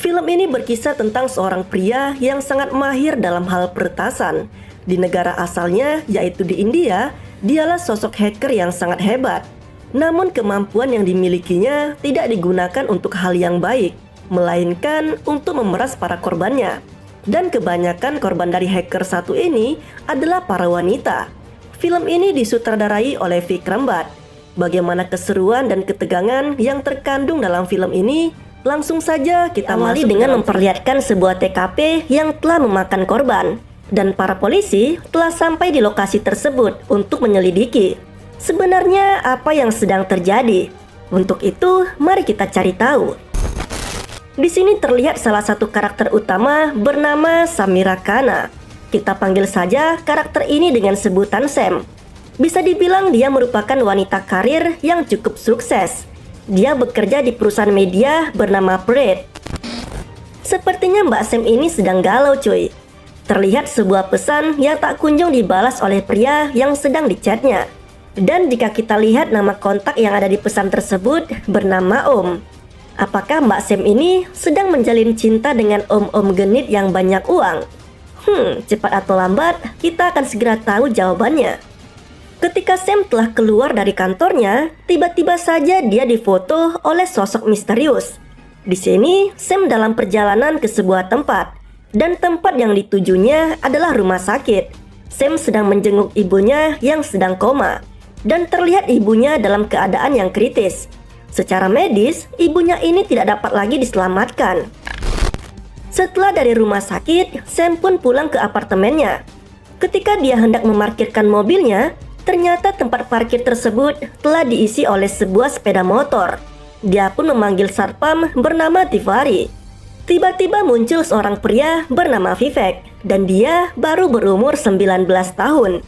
Film ini berkisah tentang seorang pria yang sangat mahir dalam hal peretasan. Di negara asalnya, yaitu di India, dialah sosok hacker yang sangat hebat. Namun kemampuan yang dimilikinya tidak digunakan untuk hal yang baik, melainkan untuk memeras para korbannya. Dan kebanyakan korban dari hacker satu ini adalah para wanita. Film ini disutradarai oleh Vikram Bhatt. Bagaimana keseruan dan ketegangan yang terkandung dalam film ini? Langsung saja kita awali dengan memperlihatkan sebuah TKP yang telah memakan korban. Dan para polisi telah sampai di lokasi tersebut untuk menyelidiki. Sebenarnya apa yang sedang terjadi? Untuk itu, mari kita cari tahu. Di sini terlihat salah satu karakter utama bernama Samira Khanna. Kita panggil saja karakter ini dengan sebutan Sam. Bisa dibilang dia merupakan wanita karir yang cukup sukses. Dia bekerja di perusahaan media bernama Bread. Sepertinya Mbak Sam ini sedang galau cuy. Terlihat sebuah pesan yang tak kunjung dibalas oleh pria yang sedang dichatnya. Dan jika kita lihat nama kontak yang ada di pesan tersebut bernama Om. Apakah Mbak Sam ini sedang menjalin cinta dengan om-om genit yang banyak uang? Cepat atau lambat kita akan segera tahu jawabannya. Ketika Sam telah keluar dari kantornya, tiba-tiba saja dia difoto oleh sosok misterius. Di sini, Sam dalam perjalanan ke sebuah tempat, dan tempat yang ditujunya adalah rumah sakit. Sam sedang menjenguk ibunya yang sedang koma, dan terlihat ibunya dalam keadaan yang kritis. Secara medis, ibunya ini tidak dapat lagi diselamatkan. Setelah dari rumah sakit, Sam pun pulang ke apartemennya. Ketika dia hendak memarkirkan mobilnya, ternyata tempat parkir tersebut telah diisi oleh sebuah sepeda motor. Dia pun memanggil satpam bernama Tivari. Tiba-tiba muncul seorang pria bernama Vivek, dan dia baru berumur 19 tahun.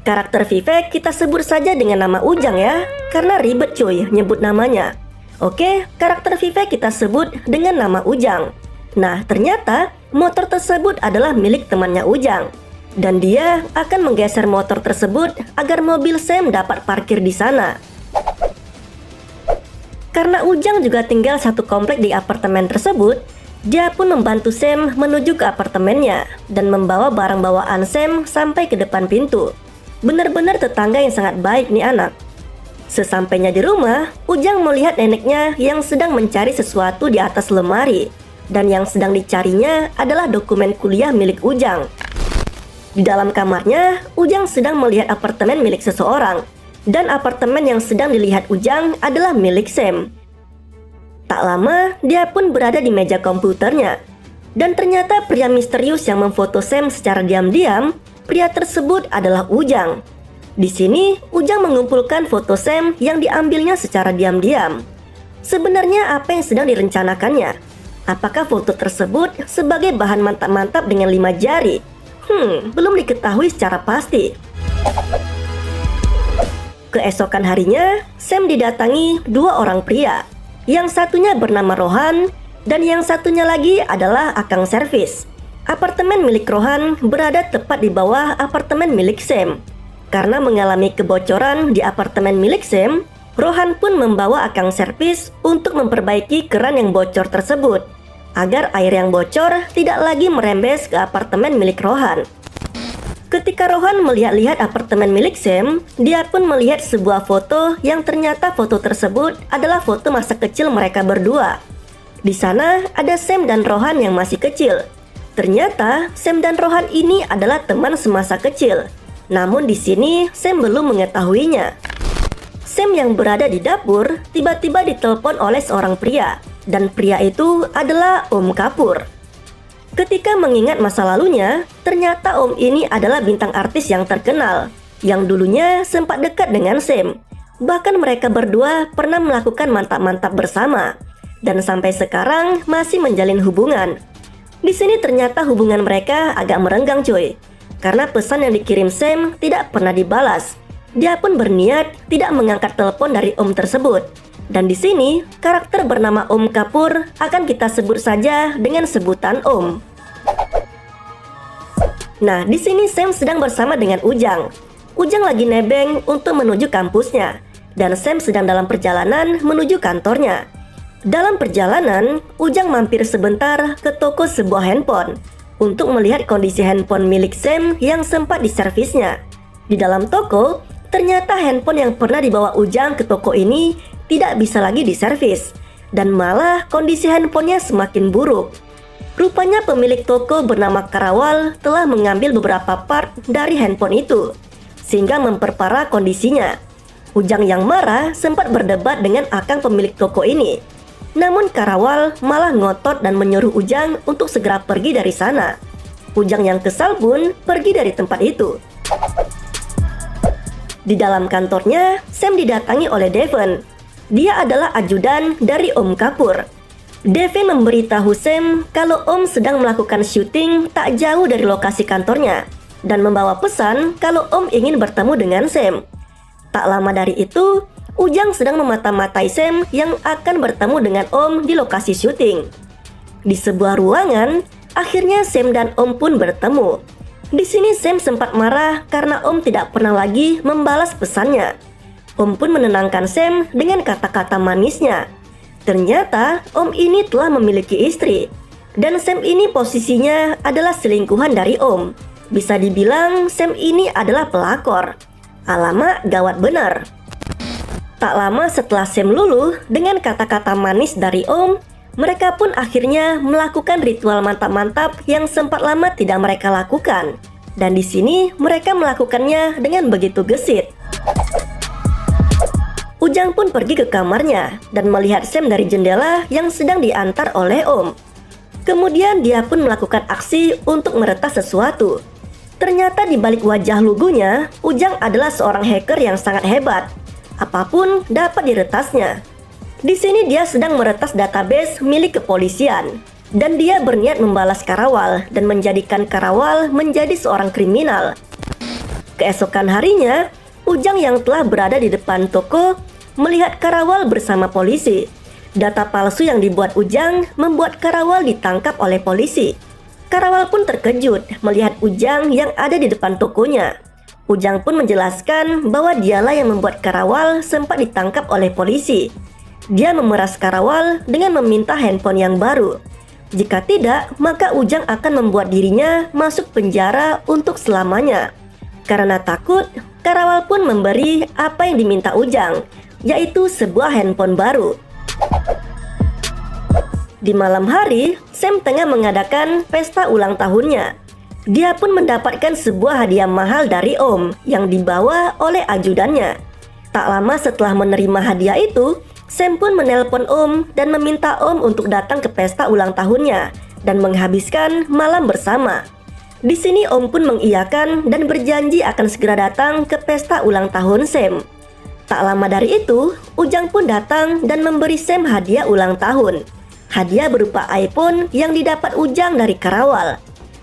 Karakter Vivek kita sebut saja dengan nama Ujang ya, karena ribet cuy nyebut namanya. Oke, karakter Vivek kita sebut dengan nama Ujang. Nah, ternyata motor tersebut adalah milik temannya Ujang. Dan dia akan menggeser motor tersebut agar mobil Sam dapat parkir di sana. Karena Ujang juga tinggal satu komplek di apartemen tersebut, dia pun membantu Sam menuju ke apartemennya dan membawa barang bawaan Sam sampai ke depan pintu. Benar-benar tetangga yang sangat baik nih anak. Sesampainya di rumah, Ujang melihat neneknya yang sedang mencari sesuatu di atas lemari. Dan yang sedang dicarinya adalah dokumen kuliah milik Ujang. Di dalam kamarnya, Ujang sedang melihat apartemen milik seseorang. Dan apartemen yang sedang dilihat Ujang adalah milik Sam. Tak lama, dia pun berada di meja komputernya. Dan ternyata pria misterius yang memfoto Sam secara diam-diam, pria tersebut adalah Ujang. Di sini, Ujang mengumpulkan foto Sam yang diambilnya secara diam-diam. Sebenarnya apa yang sedang direncanakannya? Apakah foto tersebut sebagai bahan mantap-mantap dengan 5 jari? Belum diketahui secara pasti. Keesokan harinya, Sam didatangi dua orang pria. Yang satunya bernama Rohan, dan yang satunya lagi adalah Akang Servis. Apartemen milik Rohan berada tepat di bawah apartemen milik Sam. Karena mengalami kebocoran di apartemen milik Sam, Rohan pun membawa Akang Servis untuk memperbaiki keran yang bocor tersebut, agar air yang bocor tidak lagi merembes ke apartemen milik Rohan. Ketika Rohan melihat-lihat apartemen milik Sam, dia pun melihat sebuah foto yang ternyata foto tersebut adalah foto masa kecil mereka berdua. Di sana ada Sam dan Rohan yang masih kecil. Ternyata Sam dan Rohan ini adalah teman semasa kecil. Namun di sini Sam belum mengetahuinya. Sam yang berada di dapur tiba-tiba ditelepon oleh seorang pria. Dan pria itu adalah Om Kapoor. Ketika mengingat masa lalunya, ternyata Om ini adalah bintang artis yang terkenal, yang dulunya sempat dekat dengan Sam. Bahkan mereka berdua pernah melakukan mantap-mantap bersama, dan sampai sekarang masih menjalin hubungan. Di sini ternyata hubungan mereka agak merenggang cuy, karena pesan yang dikirim Sam tidak pernah dibalas. Dia pun berniat tidak mengangkat telepon dari Om tersebut. Dan di sini, karakter bernama Om Kapoor akan kita sebut saja dengan sebutan Om. Nah, di sini Sam sedang bersama dengan Ujang. Ujang lagi nebeng untuk menuju kampusnya, dan Sam sedang dalam perjalanan menuju kantornya. Dalam perjalanan, Ujang mampir sebentar ke toko sebuah handphone untuk melihat kondisi handphone milik Sam yang sempat diservisnya. Di dalam toko, ternyata handphone yang pernah dibawa Ujang ke toko ini tidak bisa lagi diservis, dan malah kondisi handphonenya semakin buruk. Rupanya pemilik toko bernama Karawal telah mengambil beberapa part dari handphone itu, sehingga memperparah kondisinya. Ujang yang marah sempat berdebat dengan akang pemilik toko ini. Namun Karawal malah ngotot dan menyuruh Ujang untuk segera pergi dari sana. Ujang yang kesal pun pergi dari tempat itu. Di dalam kantornya, Sam didatangi oleh Devon. Dia adalah ajudan dari Om Kapur. Devon memberitahu Sam kalau Om sedang melakukan syuting tak jauh dari lokasi kantornya dan membawa pesan kalau Om ingin bertemu dengan Sam. Tak lama dari itu, Ujang sedang memata-matai Sam yang akan bertemu dengan Om di lokasi syuting. Di sebuah ruangan, akhirnya Sam dan Om pun bertemu. Di sini Sam sempat marah karena Om tidak pernah lagi membalas pesannya. Om pun menenangkan Sam dengan kata-kata manisnya. Ternyata Om ini telah memiliki istri, dan Sam ini posisinya adalah selingkuhan dari Om. Bisa dibilang Sam ini adalah pelakor. Alamak, gawat benar. Tak lama setelah Sam luluh dengan kata-kata manis dari Om, mereka pun akhirnya melakukan ritual mantap-mantap yang sempat lama tidak mereka lakukan. Dan di sini mereka melakukannya dengan begitu gesit. Ujang pun pergi ke kamarnya dan melihat Sam dari jendela yang sedang diantar oleh Om. Kemudian dia pun melakukan aksi untuk meretas sesuatu. Ternyata di balik wajah lugunya, Ujang adalah seorang hacker yang sangat hebat. Apapun dapat diretasnya. Di sini dia sedang meretas database milik kepolisian, dan dia berniat membalas Karawal dan menjadikan Karawal menjadi seorang kriminal. Keesokan harinya, Ujang yang telah berada di depan toko melihat Karawal bersama polisi. Data palsu yang dibuat Ujang membuat Karawal ditangkap oleh polisi. Karawal pun terkejut melihat Ujang yang ada di depan tokonya. Ujang pun menjelaskan bahwa dialah yang membuat Karawal sempat ditangkap oleh polisi. Dia memeras Karawal dengan meminta handphone yang baru. Jika tidak, maka Ujang akan membuat dirinya masuk penjara untuk selamanya. Karena takut, Karawal pun memberi apa yang diminta Ujang, yaitu sebuah handphone baru. Di malam hari, Sam tengah mengadakan pesta ulang tahunnya. Dia pun mendapatkan sebuah hadiah mahal dari Om yang dibawa oleh ajudannya. Tak lama setelah menerima hadiah itu, Sam pun menelpon Om dan meminta Om untuk datang ke pesta ulang tahunnya dan menghabiskan malam bersama. Di sini Om pun mengiyakan dan berjanji akan segera datang ke pesta ulang tahun Sam. Tak lama dari itu, Ujang pun datang dan memberi Sam hadiah ulang tahun. Hadiah berupa iPhone yang didapat Ujang dari Karawal.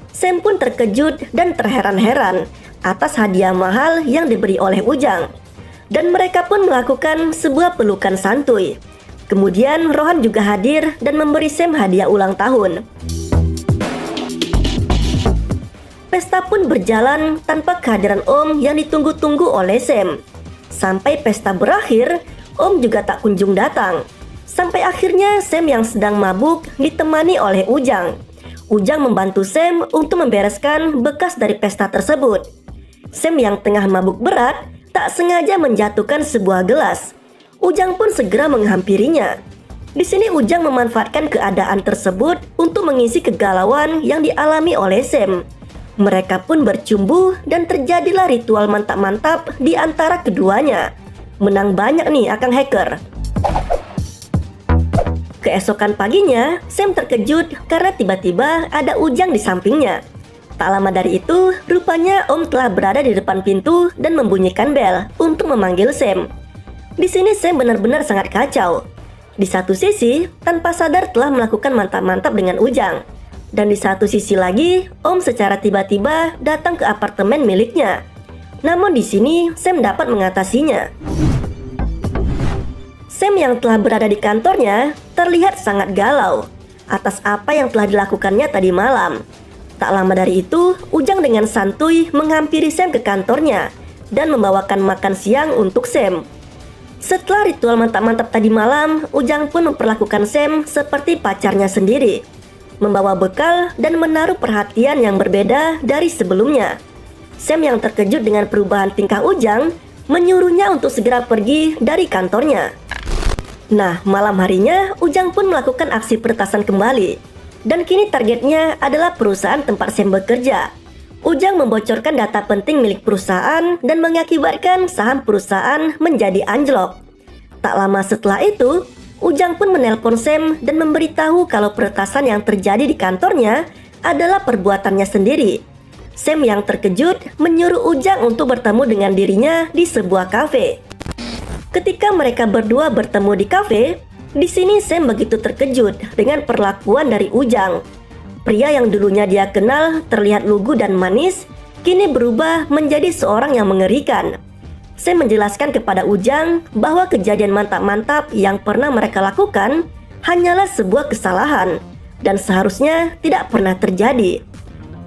Sam pun terkejut dan terheran-heran atas hadiah mahal yang diberi oleh Ujang. Dan mereka pun melakukan sebuah pelukan santuy. Kemudian Rohan juga hadir dan memberi Sam hadiah ulang tahun. Pesta pun berjalan tanpa kehadiran Om yang ditunggu-tunggu oleh Sam. Sampai pesta berakhir, Om juga tak kunjung datang. Sampai akhirnya Sam yang sedang mabuk ditemani oleh Ujang. Ujang membantu Sam untuk membereskan bekas dari pesta tersebut. Sam yang tengah mabuk berat tak sengaja menjatuhkan sebuah gelas. Ujang pun segera menghampirinya. Di sini Ujang memanfaatkan keadaan tersebut untuk mengisi kegalauan yang dialami oleh Sam. Mereka pun bercumbu dan terjadilah ritual mantap-mantap di antara keduanya. Menang banyak nih akang hacker. Keesokan paginya, Sam terkejut karena tiba-tiba ada Ujang di sampingnya. Tak lama dari itu, rupanya Om telah berada di depan pintu dan membunyikan bel untuk memanggil Sam. Di sini Sam benar-benar sangat kacau. Di satu sisi, tanpa sadar telah melakukan mantap-mantap dengan Ujang. Dan di satu sisi lagi, Om secara tiba-tiba datang ke apartemen miliknya. Namun di sini, Sam dapat mengatasinya. Sam yang telah berada di kantornya terlihat sangat galau atas apa yang telah dilakukannya tadi malam. Tak lama dari itu, Ujang dengan santuy menghampiri Sam ke kantornya dan membawakan makan siang untuk Sam. Setelah ritual mantap-mantap tadi malam, Ujang pun memperlakukan Sam seperti pacarnya sendiri, membawa bekal dan menaruh perhatian yang berbeda dari sebelumnya. Sam yang terkejut dengan perubahan tingkah Ujang menyuruhnya untuk segera pergi dari kantornya. Nah, malam harinya Ujang pun melakukan aksi peretasan kembali, dan kini targetnya adalah perusahaan tempat Sam bekerja. Ujang membocorkan data penting milik perusahaan dan mengakibatkan saham perusahaan menjadi anjlok. Tak lama setelah itu, Ujang pun menelpon Sam dan memberitahu kalau peretasan yang terjadi di kantornya adalah perbuatannya sendiri. Sam yang terkejut menyuruh Ujang untuk bertemu dengan dirinya di sebuah kafe. Ketika mereka berdua bertemu di kafe, di sini Sam begitu terkejut dengan perlakuan dari Ujang. Pria yang dulunya dia kenal terlihat lugu dan manis, kini berubah menjadi seorang yang mengerikan. Sam menjelaskan kepada Ujang bahwa kejadian mantap-mantap yang pernah mereka lakukan hanyalah sebuah kesalahan dan seharusnya tidak pernah terjadi.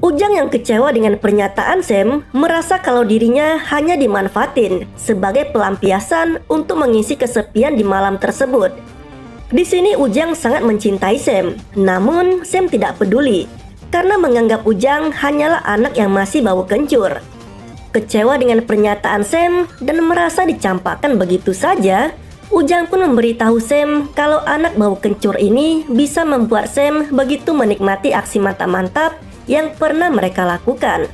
Ujang yang kecewa dengan pernyataan Sam merasa kalau dirinya hanya dimanfaatin sebagai pelampiasan untuk mengisi kesepian di malam tersebut. Di sini Ujang sangat mencintai Sam, namun Sam tidak peduli karena menganggap Ujang hanyalah anak yang masih bau kencur. Kecewa dengan pernyataan Sam dan merasa dicampakkan begitu saja, Ujang pun memberitahu Sam kalau anak bau kencur ini bisa membuat Sam begitu menikmati aksi mantap-mantap yang pernah mereka lakukan.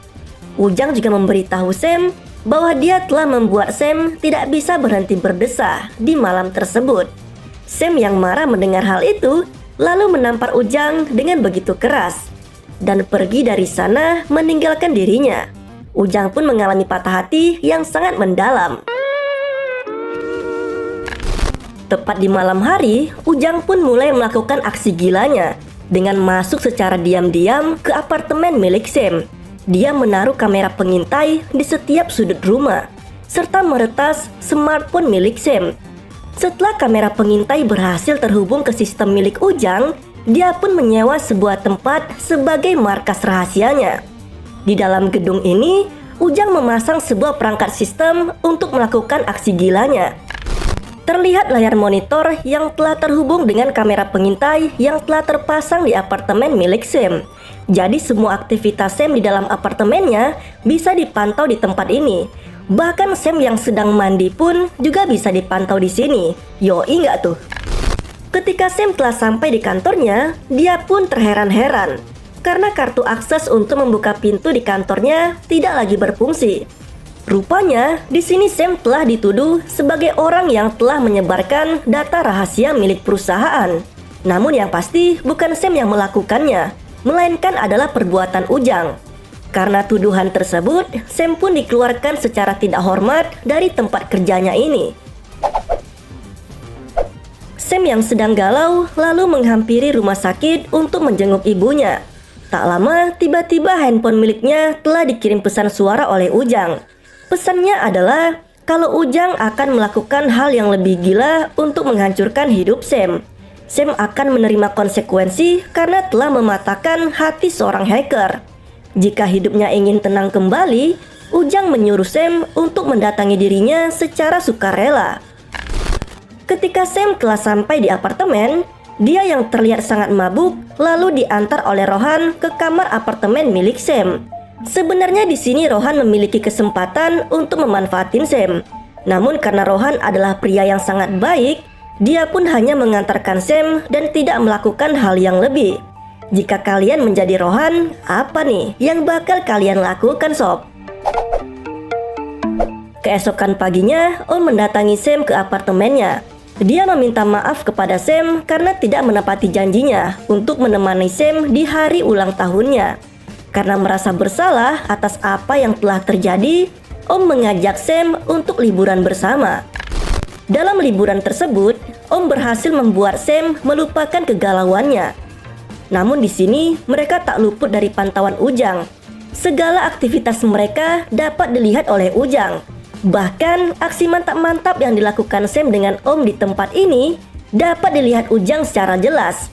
Ujang juga memberitahu Sam bahwa dia telah membuat Sam tidak bisa berhenti berdesah di malam tersebut. Sam yang marah mendengar hal itu lalu menampar Ujang dengan begitu keras dan pergi dari sana meninggalkan dirinya. Ujang pun mengalami patah hati yang sangat mendalam. Tepat di malam hari, Ujang pun mulai melakukan aksi gilanya dengan masuk secara diam-diam ke apartemen milik Sam. Dia menaruh kamera pengintai di setiap sudut rumah serta meretas smartphone milik Sam. Setelah kamera pengintai berhasil terhubung ke sistem milik Ujang, dia pun menyewa sebuah tempat sebagai markas rahasianya. Di dalam gedung ini, Ujang memasang sebuah perangkat sistem untuk melakukan aksi gilanya. Terlihat layar monitor yang telah terhubung dengan kamera pengintai yang telah terpasang di apartemen milik Sam. Jadi semua aktivitas Sam di dalam apartemennya bisa dipantau di tempat ini. Bahkan Sam yang sedang mandi pun juga bisa dipantau di sini. Yoi nggak tuh? Ketika Sam telah sampai di kantornya, dia pun terheran-heran karena kartu akses untuk membuka pintu di kantornya tidak lagi berfungsi. Rupanya, di sini Sam telah dituduh sebagai orang yang telah menyebarkan data rahasia milik perusahaan. Namun yang pasti bukan Sam yang melakukannya, melainkan adalah perbuatan Ujang. Karena tuduhan tersebut, Sam pun dikeluarkan secara tidak hormat dari tempat kerjanya ini. Sam yang sedang galau lalu menghampiri rumah sakit untuk menjenguk ibunya. Tak lama, tiba-tiba handphone miliknya telah dikirim pesan suara oleh Ujang. Pesannya adalah kalau Ujang akan melakukan hal yang lebih gila untuk menghancurkan hidup Sam. Sam akan menerima konsekuensi karena telah mematahkan hati seorang hacker. Jika hidupnya ingin tenang kembali, Ujang menyuruh Sam untuk mendatangi dirinya secara sukarela. Ketika Sam telah sampai di apartemen, dia yang terlihat sangat mabuk lalu diantar oleh Rohan ke kamar apartemen milik Sam. Sebenarnya di sini Rohan memiliki kesempatan untuk memanfaatin Sam. Namun karena Rohan adalah pria yang sangat baik, dia pun hanya mengantarkan Sam dan tidak melakukan hal yang lebih. Jika kalian menjadi Rohan, apa nih yang bakal kalian lakukan sob? Keesokan paginya, Om mendatangi Sam ke apartemennya. Dia meminta maaf kepada Sam karena tidak menepati janjinya untuk menemani Sam di hari ulang tahunnya. Karena merasa bersalah atas apa yang telah terjadi, Om mengajak Sam untuk liburan bersama. Dalam liburan tersebut, Om berhasil membuat Sam melupakan kegalauannya. Namun di sini mereka tak luput dari pantauan Ujang. Segala aktivitas mereka dapat dilihat oleh Ujang. Bahkan aksi mantap-mantap yang dilakukan Sam dengan Om di tempat ini dapat dilihat Ujang secara jelas.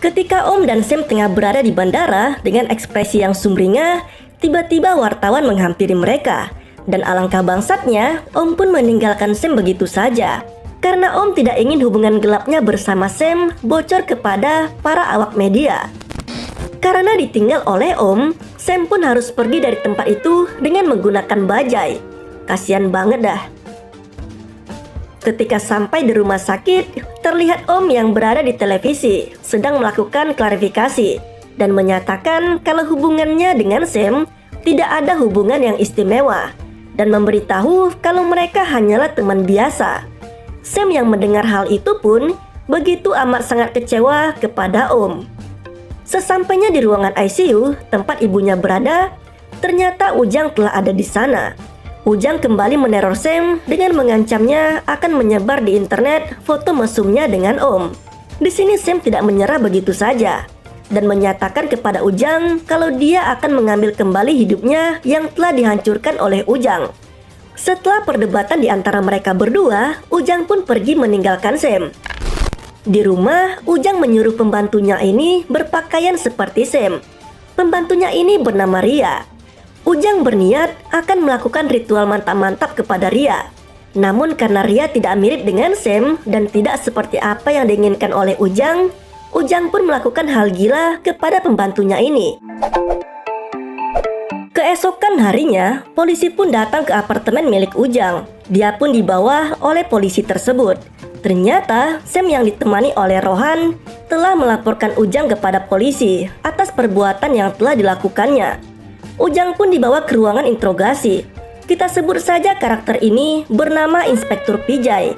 Ketika Om dan Sam tengah berada di bandara dengan ekspresi yang sumringah, tiba-tiba wartawan menghampiri mereka Dan alangkah bangsatnya, Om pun meninggalkan Sam begitu saja. Karena Om tidak ingin hubungan gelapnya bersama Sam bocor kepada para awak media. Karena ditinggal oleh Om, Sam pun harus pergi dari tempat itu dengan menggunakan bajai. Kasian banget dah. Ketika sampai di rumah sakit, terlihat Om yang berada di televisi sedang melakukan klarifikasi dan menyatakan kalau hubungannya dengan Sam tidak ada hubungan yang istimewa dan memberitahu kalau mereka hanyalah teman biasa. Sam yang mendengar hal itu pun begitu amat sangat kecewa kepada Om. Sesampainya di ruangan ICU tempat ibunya berada, ternyata Ujang telah ada di sana. Ujang kembali meneror Sam dengan mengancamnya akan menyebar di internet foto mesumnya dengan Om. Di sini Sam tidak menyerah begitu saja dan menyatakan kepada Ujang kalau dia akan mengambil kembali hidupnya yang telah dihancurkan oleh Ujang. Setelah perdebatan di antara mereka berdua, Ujang pun pergi meninggalkan Sam. Di rumah, Ujang menyuruh pembantunya ini berpakaian seperti Sam. Pembantunya ini bernama Ria. Ujang berniat akan melakukan ritual mantap-mantap kepada Ria. Namun karena Ria tidak mirip dengan Sam dan tidak seperti apa yang diinginkan oleh Ujang, Ujang pun melakukan hal gila kepada pembantunya ini. Keesokan harinya, polisi pun datang ke apartemen milik Ujang. Dia pun dibawa oleh polisi tersebut. Ternyata Sam yang ditemani oleh Rohan telah melaporkan Ujang kepada polisi atas perbuatan yang telah dilakukannya. Ujang pun dibawa ke ruangan interogasi. Kita sebut saja karakter ini bernama Inspektur Pijay.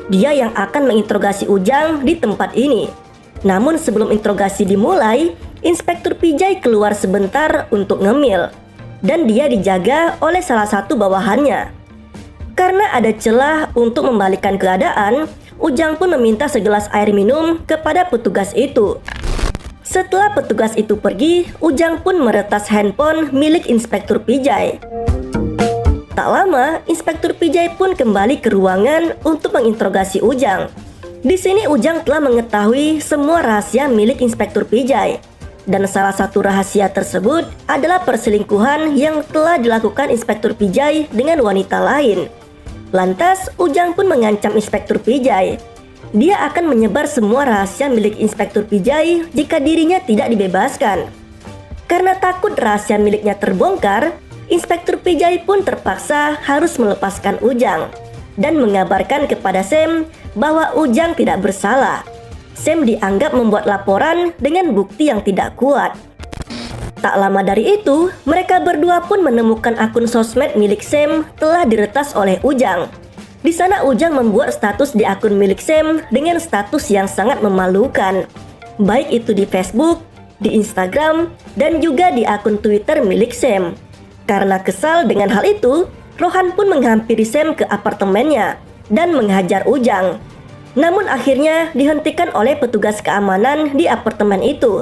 Dia yang akan menginterogasi Ujang di tempat ini. Namun sebelum interogasi dimulai, Inspektur Pijay keluar sebentar untuk ngemil. Dan dia dijaga oleh salah satu bawahannya. Karena ada celah untuk membalikkan keadaan, Ujang pun meminta segelas air minum kepada petugas itu. Setelah petugas itu pergi, Ujang pun meretas handphone milik Inspektur Pijay. Tak lama, Inspektur Pijay pun kembali ke ruangan untuk menginterogasi Ujang. Di sini Ujang telah mengetahui semua rahasia milik Inspektur Pijay. Dan salah satu rahasia tersebut adalah perselingkuhan yang telah dilakukan Inspektur Pijay dengan wanita lain. Lantas, Ujang pun mengancam Inspektur Pijay. Dia akan menyebar semua rahasia milik Inspektur Pijay jika dirinya tidak dibebaskan. Karena takut rahasia miliknya terbongkar, Inspektur Pijay pun terpaksa harus melepaskan Ujang dan mengabarkan kepada Sam bahwa Ujang tidak bersalah. Sam dianggap membuat laporan dengan bukti yang tidak kuat. Tak lama dari itu, mereka berdua pun menemukan akun sosmed milik Sam telah diretas oleh Ujang. Di sana Ujang membuat status di akun milik Sam dengan status yang sangat memalukan. Baik itu di Facebook, di Instagram, dan juga di akun Twitter milik Sam. Karena kesal dengan hal itu, Rohan pun menghampiri Sam ke apartemennya dan menghajar Ujang. Namun akhirnya dihentikan oleh petugas keamanan di apartemen itu.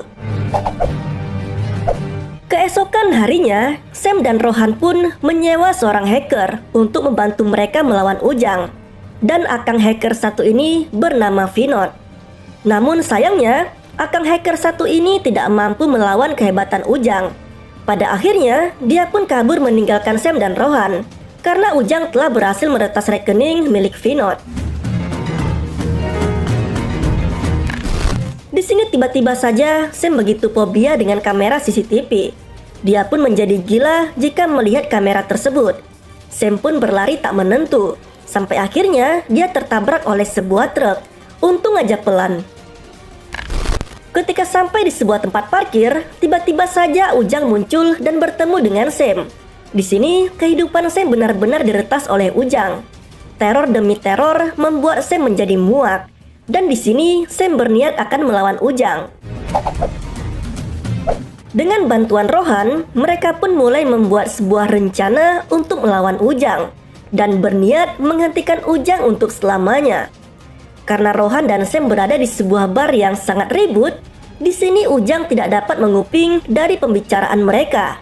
Keesokan harinya, Sam dan Rohan pun menyewa seorang hacker untuk membantu mereka melawan Ujang. Dan akang hacker satu ini bernama Vinod. Namun sayangnya, akang hacker satu ini tidak mampu melawan kehebatan Ujang. Pada akhirnya, dia pun kabur meninggalkan Sam dan Rohan karena Ujang telah berhasil meretas rekening milik Vinod. Di sini tiba-tiba saja Sam begitu fobia dengan kamera CCTV. Dia pun menjadi gila jika melihat kamera tersebut. Sam pun berlari tak menentu, sampai akhirnya dia tertabrak oleh sebuah truk. Untung aja pelan. Ketika sampai di sebuah tempat parkir, tiba-tiba saja Ujang muncul dan bertemu dengan Sam. Di sini kehidupan Sam benar-benar diretas oleh Ujang. Teror demi teror membuat Sam menjadi muak. Dan di sini Sam berniat akan melawan Ujang. Dengan bantuan Rohan, mereka pun mulai membuat sebuah rencana untuk melawan Ujang dan berniat menghentikan Ujang untuk selamanya. Karena Rohan dan Sam berada di sebuah bar yang sangat ribut, di sini Ujang tidak dapat menguping dari pembicaraan mereka.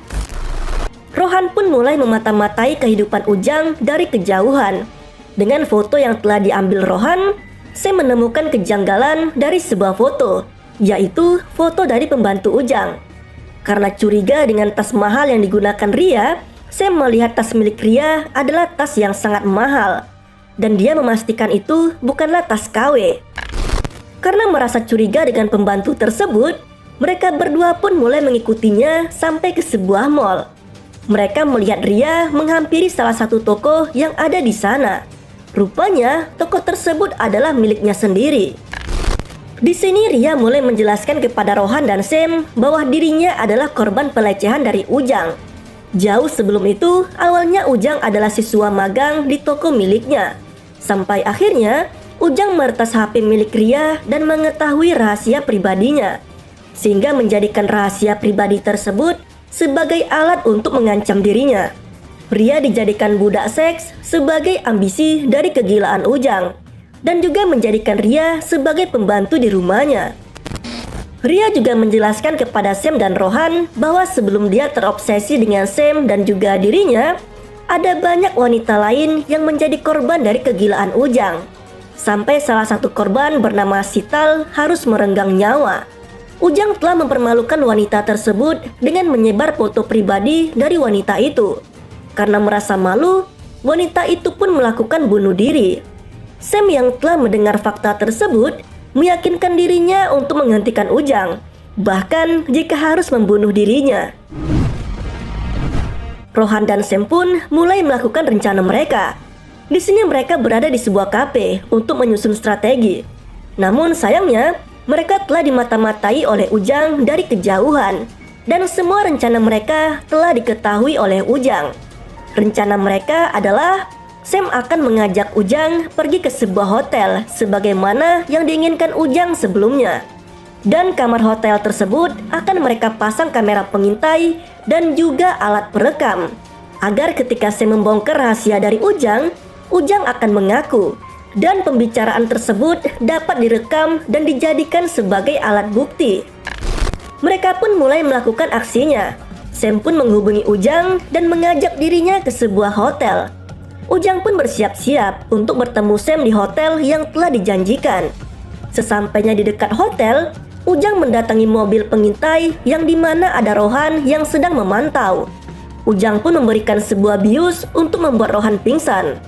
Rohan pun mulai memata-matai kehidupan Ujang dari kejauhan. Dengan foto yang telah diambil Rohan, Sam menemukan kejanggalan dari sebuah foto, yaitu foto dari pembantu Ujang. Karena curiga dengan tas mahal yang digunakan Ria, Sam melihat tas milik Ria adalah tas yang sangat mahal, dan dia memastikan itu bukanlah tas KW. Karena merasa curiga dengan pembantu tersebut, mereka berdua pun mulai mengikutinya sampai ke sebuah mall. Mereka melihat Ria menghampiri salah satu toko yang ada di sana. Rupanya, toko tersebut adalah miliknya sendiri. Di sini Ria mulai menjelaskan kepada Rohan dan Sam bahwa dirinya adalah korban pelecehan dari Ujang. Jauh sebelum itu, awalnya Ujang adalah siswa magang di toko miliknya. Sampai akhirnya, Ujang meretas HP milik Ria dan mengetahui rahasia pribadinya, sehingga menjadikan rahasia pribadi tersebut sebagai alat untuk mengancam dirinya. Ria dijadikan budak seks sebagai ambisi dari kegilaan Ujang, dan juga menjadikan Ria sebagai pembantu di rumahnya. Ria juga menjelaskan kepada Sam dan Rohan bahwa sebelum dia terobsesi dengan Sam dan juga dirinya, ada banyak wanita lain yang menjadi korban dari kegilaan Ujang. Sampai salah satu korban bernama Sital harus merenggang nyawa. Ujang telah mempermalukan wanita tersebut dengan menyebar foto pribadi dari wanita itu. Karena merasa malu, wanita itu pun melakukan bunuh diri. Sam yang telah mendengar fakta tersebut meyakinkan dirinya untuk menghentikan Ujang, bahkan jika harus membunuh dirinya. Rohan dan Sam pun mulai melakukan rencana mereka. Di sini mereka berada di sebuah kafe untuk menyusun strategi. Namun sayangnya, mereka telah dimata-matai oleh Ujang dari kejauhan, dan semua rencana mereka telah diketahui oleh Ujang. Rencana mereka adalah Sam akan mengajak Ujang pergi ke sebuah hotel sebagaimana yang diinginkan Ujang sebelumnya. Dan kamar hotel tersebut akan mereka pasang kamera pengintai dan juga alat perekam, agar ketika Sam membongkar rahasia dari Ujang, Ujang akan mengaku, dan pembicaraan tersebut dapat direkam dan dijadikan sebagai alat bukti. Mereka pun mulai melakukan aksinya. Sam pun menghubungi Ujang dan mengajak dirinya ke sebuah hotel. Ujang pun bersiap-siap untuk bertemu Sam di hotel yang telah dijanjikan. Sesampainya di dekat hotel, Ujang mendatangi mobil pengintai yang dimana ada Rohan yang sedang memantau. Ujang pun memberikan sebuah bius untuk membuat Rohan pingsan.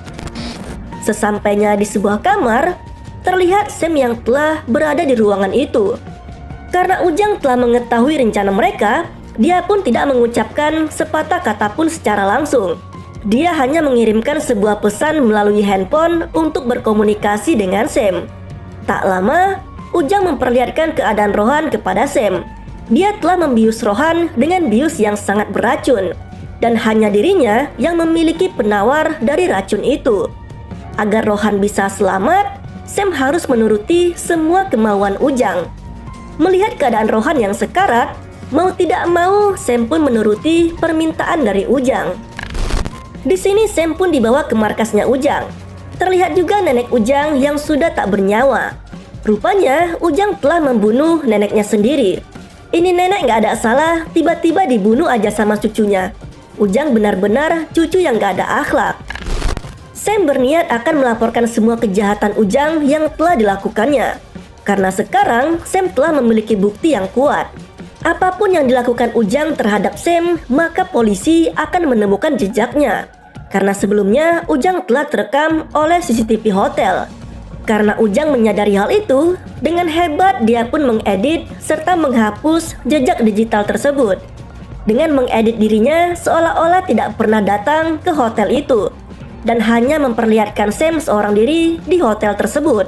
Sesampainya di sebuah kamar, terlihat Sam yang telah berada di ruangan itu. Karena Ujang telah mengetahui rencana mereka, dia pun tidak mengucapkan sepatah kata pun secara langsung. Dia hanya mengirimkan sebuah pesan melalui handphone untuk berkomunikasi dengan Sam. Tak lama, Ujang memperlihatkan keadaan Rohan kepada Sam. Dia telah membius Rohan dengan bius yang sangat beracun, dan hanya dirinya yang memiliki penawar dari racun itu. Agar Rohan bisa selamat, Sam harus menuruti semua kemauan Ujang. Melihat keadaan Rohan yang sekarat, mau tidak mau Sam pun menuruti permintaan dari Ujang. Di sini Sam pun dibawa ke markasnya Ujang. Terlihat juga nenek Ujang yang sudah tak bernyawa. Rupanya Ujang telah membunuh neneknya sendiri. Ini nenek gak ada salah, tiba-tiba dibunuh aja sama cucunya. Ujang benar-benar cucu yang gak ada akhlak. Sam berniat akan melaporkan semua kejahatan Ujang yang telah dilakukannya. Karena sekarang Sam telah memiliki bukti yang kuat. Apapun yang dilakukan Ujang terhadap Sam, maka polisi akan menemukan jejaknya. Karena sebelumnya Ujang telah terekam oleh CCTV hotel. Karena Ujang menyadari hal itu, dengan hebat dia pun mengedit serta menghapus jejak digital tersebut. Dengan mengedit dirinya seolah-olah tidak pernah datang ke hotel itu, dan hanya memperlihatkan Sam seorang diri di hotel tersebut.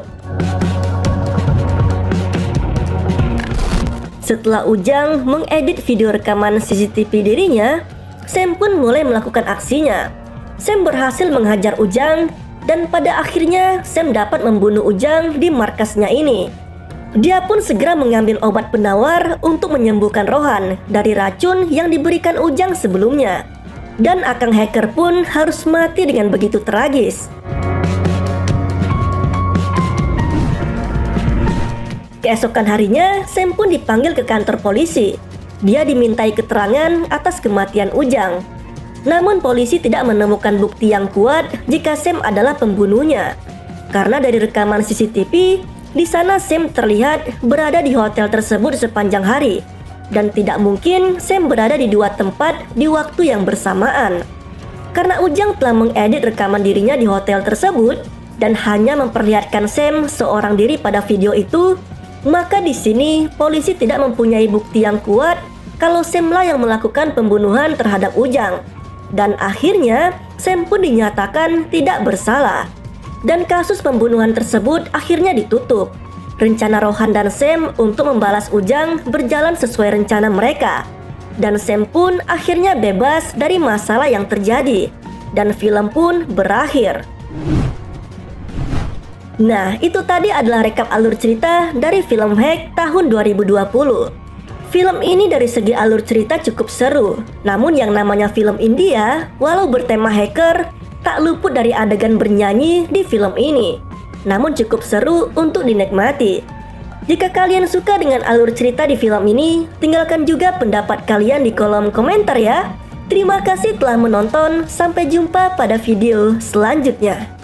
Setelah Ujang mengedit video rekaman CCTV dirinya, Sam pun mulai melakukan aksinya. Sam berhasil menghajar Ujang, dan pada akhirnya Sam dapat membunuh Ujang di markasnya ini. Dia pun segera mengambil obat penawar untuk menyembuhkan Rohan dari racun yang diberikan Ujang sebelumnya. Dan akang hacker pun harus mati dengan begitu tragis. Keesokan harinya, Sam pun dipanggil ke kantor polisi. Dia dimintai keterangan atas kematian Ujang. Namun polisi tidak menemukan bukti yang kuat jika Sam adalah pembunuhnya. Karena dari rekaman CCTV, di sana Sam terlihat berada di hotel tersebut sepanjang hari. Dan tidak mungkin Sam berada di dua tempat di waktu yang bersamaan. Karena Ujang telah mengedit rekaman dirinya di hotel tersebut dan hanya memperlihatkan Sam seorang diri pada video itu, maka di sini polisi tidak mempunyai bukti yang kuat kalau Sam lah yang melakukan pembunuhan terhadap Ujang. Dan akhirnya Sam pun dinyatakan tidak bersalah. Dan kasus pembunuhan tersebut akhirnya ditutup. Rencana Rohan dan Sam untuk membalas Ujang berjalan sesuai rencana mereka. Dan Sam pun akhirnya bebas dari masalah yang terjadi. Dan film pun berakhir. Nah, itu tadi adalah rekap alur cerita dari film Hack tahun 2020. Film ini dari segi alur cerita cukup seru. Namun yang namanya film India, walau bertema hacker, tak luput dari adegan bernyanyi di film ini. Namun cukup seru untuk dinikmati. Jika kalian suka dengan alur cerita di film ini, tinggalkan juga pendapat kalian di kolom komentar ya. Terima kasih telah menonton, sampai jumpa pada video selanjutnya.